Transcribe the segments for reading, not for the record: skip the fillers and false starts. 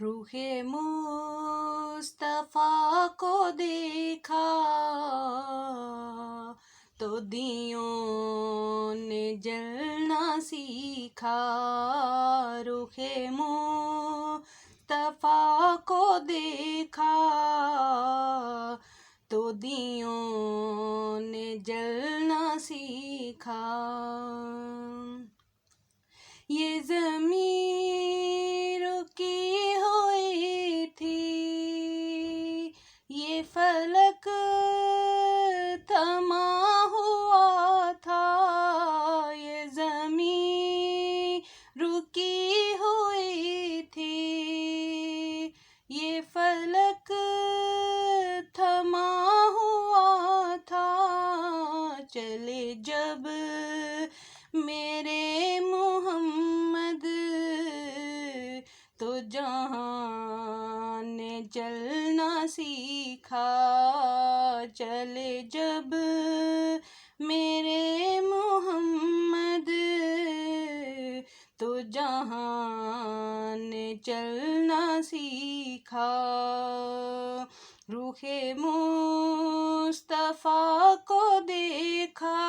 روح مصطفیٰ کو دیکھا تو دیوں نے جلنا سیکھا. روح مصطفیٰ کو دیکھا تو دیوں نے جلنا سیکھا. یہ زمین رکی ہوئی تھی، یہ فلک تھما ہوا تھا. یہ زمین رکی ہوئی تھی، یہ فلک تھما ہوا تھا. چلے جب میرے محمد تو جہان نے چلنا سیکھا. چلے جب میرے محمد تو جہان نے چلنا سیکھا. روح مصطفیٰ کو دیکھا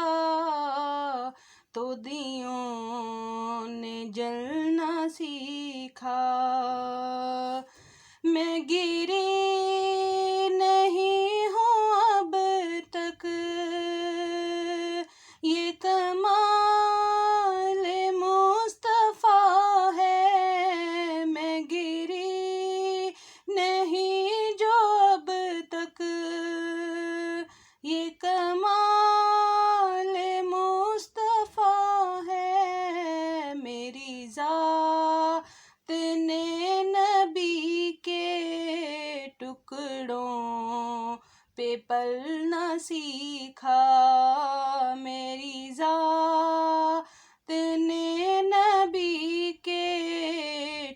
تو دیوں نے جلنا سیکھا. میں گری نہیں ہوں اب تک، یہ کمال مصطفیٰ ہے. میں گری نہیں جو اب تک، یہ کمال مصطفیٰ ہے. میری ذات نے نبی کے ٹکڑوں پہ پلنا سیکھا. میری ذات نے نبی کے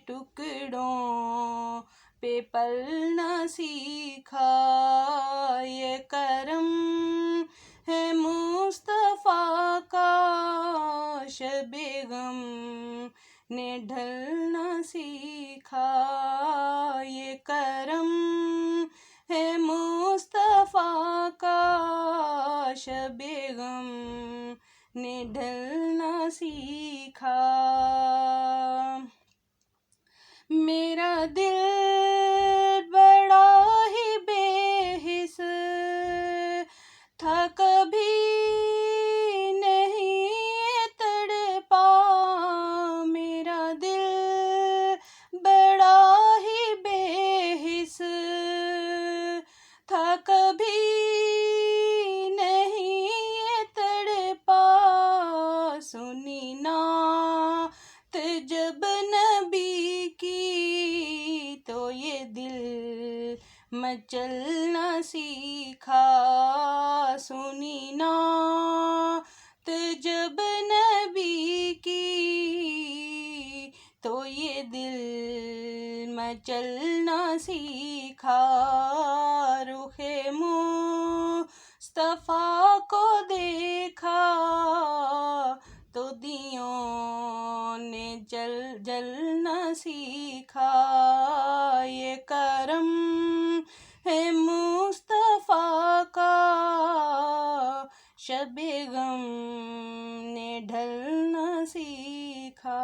ٹکڑوں پہ پلنا سیکھا. یہ کرم ہے مصطفیٰ کا، شب غم نے ڈھلنا سیکھا. یہ کرم ہے مصطفیٰ کا، شب غم نے ڈھلنا سیکھا. میرا دل بڑا ہی بے حس تھا، کبھی نہیں تڑپا. میرا دل بڑا ہی بے حس تھا، کبھی نہیں تڑپا. سنی نعت جب نبی کی تو یہ دل مچلنا سیکھا. سنی نعت جب نبی کی تو یہ دل مچلنا سیکھا. روح مصطفیٰ کو دیکھا تو دیوں نے جلنا سیکھا. یہ کرم ہے مصطفیٰ کا، شب غم نے ڈھلنا سیکھا.